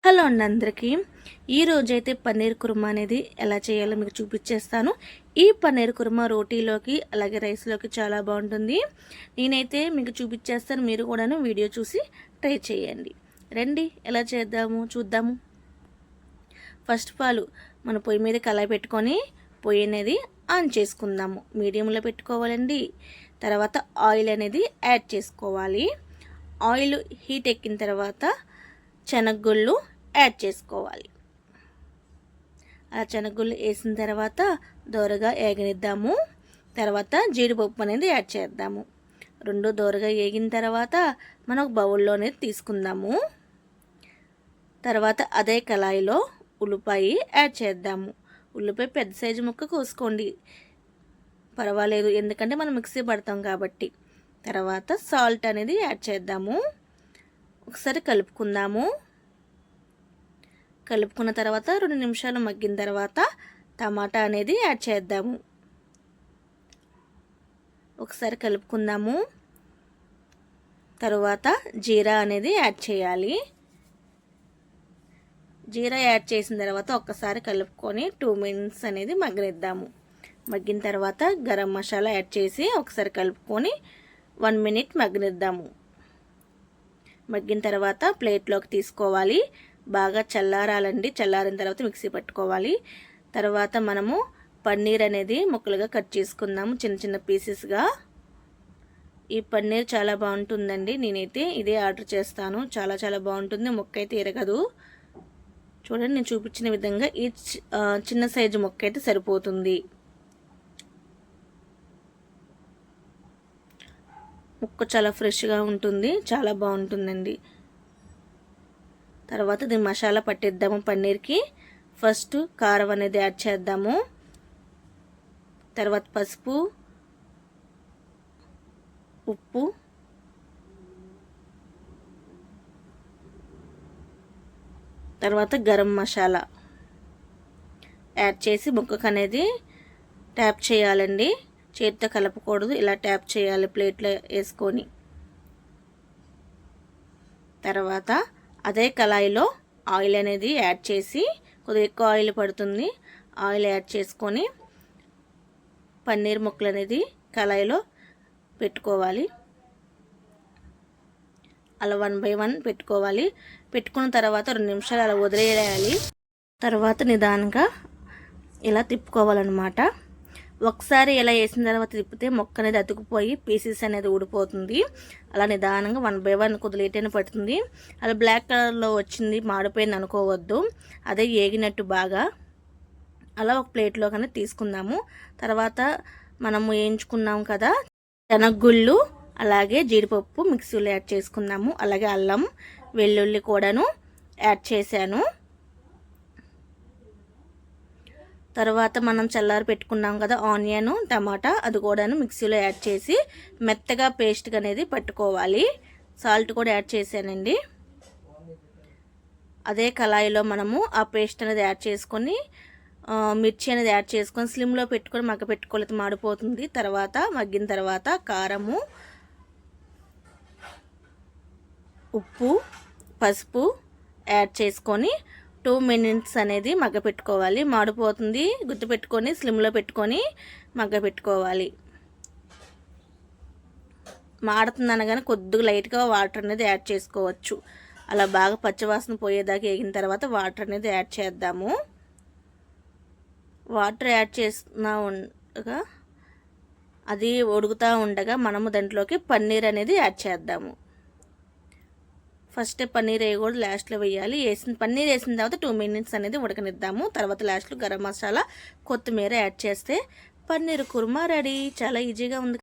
Hello అండి అందరికీ. ఈరోజైతే పన్నీర్ కుర్మా అనేది ఎలా చేయాలో మీకు చూపించేస్తాను. ఈ పన్నీర్ కుర్మా రోటీలోకి అలాగే రైస్లోకి చాలా బాగుంటుంది. నేనైతే మీకు చూపించేస్తాను, మీరు కూడాను వీడియో చూసి ట్రై చేయండి. రండి ఎలా చేద్దాము చూద్దాము. ఫస్ట్ ఆఫ్ ఆల్ మన పొయ్యి మీద కళాయి పెట్టుకొని పొయ్యి అనేది ఆన్ చేసుకుందాము. మీడియంలో పెట్టుకోవాలండి. తర్వాత ఆయిల్ అనేది యాడ్ చేసుకోవాలి. ఆయిల్ హీట్ ఎక్కిన తర్వాత శనగగుళ్ళు యాడ్ చేసుకోవాలి. ఆ శనగగుళ్ళు వేసిన తర్వాత దోరగా ఏగనిద్దాము. తర్వాత జీడిపప్పు అనేది యాడ్ చేద్దాము. రెండు దోరగా ఏగిన తర్వాత మనం ఒక బౌల్లో అనేది తీసుకుందాము. తర్వాత అదే కళాయిలో ఉల్లిపాయ యాడ్ చేద్దాము. ఉల్లిపాయ పెద్ద సైజు ముక్క కోసుకోండి, పర్వాలేదు, ఎందుకంటే మనం మిక్సీ పడతాం కాబట్టి. తర్వాత సాల్ట్ అనేది యాడ్ చేద్దాము. ఒకసారి కలుపుకుందాము. కలుపుకున్న తర్వాత 2 నిమిషాలు మగ్గిన తర్వాత టమాటా అనేది యాడ్ చేద్దాము. ఒకసారి కలుపుకుందాము. తర్వాత జీరా అనేది యాడ్ చేయాలి. జీరా యాడ్ చేసిన తర్వాత ఒక్కసారి కలుపుకొని 2 మినిట్స్ అనేది మగ్గనిద్దాము. మగ్గిన తర్వాత గరం మసాలా యాడ్ చేసి ఒకసారి కలుపుకొని 1 మినిట్ మగ్గనిద్దాము. మగ్గిన తర్వాత ప్లేట్లోకి తీసుకోవాలి. బాగా చల్లారాలండి. చల్లారిన తర్వాత మిక్సీ పట్టుకోవాలి. తర్వాత మనము పన్నీర్ అనేది ముక్కలుగా కట్ చేసుకుందాము, చిన్న చిన్న పీసెస్గా. ఈ పన్నీర్ చాలా బాగుంటుందండి. నేనైతే ఇదే ఆర్డర్ చేస్తాను. చాలా చాలా బాగుంటుంది. ముక్క అయితే ఇరగదు. చూడండి, నేను చూపించిన విధంగా ఈ చిన్న సైజు ముక్క అయితే సరిపోతుంది. ముక్క చాలా ఫ్రెష్గా ఉంటుంది, చాలా బాగుంటుందండి. తర్వాత దీని మసాలా పట్టిద్దాము పన్నీర్కి. ఫస్ట్ కారం అనేది యాడ్ చేద్దాము. తర్వాత పసుపు, ఉప్పు, తర్వాత గరం మసాలా యాడ్ చేసి ముక్కకు అనేది ట్యాప్ చేయాలండి. చేతితో కలపకూడదు, ఇలా ట్యాప్ చేయాలి ప్లేట్లో వేసుకొని. తర్వాత అదే కళాయిలో ఆయిల్ అనేది యాడ్ చేసి, కొద్దిగా ఎక్కువ ఆయిల్ పడుతుంది, ఆయిల్ యాడ్ చేసుకొని పన్నీర్ ముక్కలు అనేది కళాయిలో పెట్టుకోవాలి. అలా 1 బై 1 పెట్టుకోవాలి. పెట్టుకున్న తర్వాత 2 నిమిషాలు అలా వదిలేయాలి. తర్వాత నిదానంగా ఇలా తిప్పుకోవాలన్నమాట. ఒకసారి ఇలా వేసిన తర్వాత తిప్పితే మొక్క అనేది అతుకుపోయి పీసెస్ అనేది ఊడిపోతుంది. అలా నిదానంగా 1 బై 1 కొద్ది లేట్ అయినా పడుతుంది. అలా బ్లాక్ కలర్లో వచ్చింది, మాడిపోయింది అనుకోవద్దు. అదే ఏగినట్టు బాగా. అలా ఒక ప్లేట్లో కానీ తీసుకుందాము. తర్వాత మనము వేయించుకున్నాం కదా శనగగుళ్ళు, అలాగే జీడిపప్పు మిక్సీలో యాడ్ చేసుకుందాము. అలాగే అల్లం వెల్లుల్లి కూడాను యాడ్ చేశాను. తర్వాత మనం చల్లారి పెట్టుకున్నాం కదా ఆనియన్, టమాటా, అది కూడాను మిక్సీలో యాడ్ చేసి మెత్తగా పేస్ట్ అనేది పట్టుకోవాలి. సాల్ట్ కూడా యాడ్ చేశానండి. అదే కళాయిలో మనము ఆ పేస్ట్ అనేది యాడ్ చేసుకొని మిర్చి అనేది యాడ్ చేసుకొని స్లిమ్లో పెట్టుకొని మగ్గ పెట్టుకోలేదు, మాడిపోతుంది. తర్వాత మగ్గిన తర్వాత కారము, ఉప్పు, పసుపు యాడ్ చేసుకొని 2 మినిట్స్ అనేది మగ్గ పెట్టుకోవాలి. మాడిపోతుంది, గుర్తుపెట్టుకొని స్లిమ్లో పెట్టుకొని మగ్గ పెట్టుకోవాలి. మాడుతుంది అనగానే కొద్దిగా లైట్గా వాటర్ అనేది యాడ్ చేసుకోవచ్చు. అలా బాగా పచ్చివాసన పోయేదాకా వేగిన తర్వాత వాటర్ అనేది యాడ్ చేద్దాము. వాటర్ యాడ్ చేస్తున్నా ఉండగా, అది ఉడుకుతూ ఉండగా మనము దాంట్లోకి పన్నీర్ అనేది యాడ్ చేద్దాము. ఫస్ట్ పన్నీర్ వేయకూడదు, లాస్ట్లో వేయాలి. పన్నీర్ వేసిన తర్వాత 2 మినిట్స్ అనేది ఉడకనిద్దాము. తర్వాత లాస్ట్లో గరం మసాలా, కొత్తిమీర యాడ్ చేస్తే పన్నీర్ కుర్మా రెడీ. చాలా ఈజీగా ఉంది.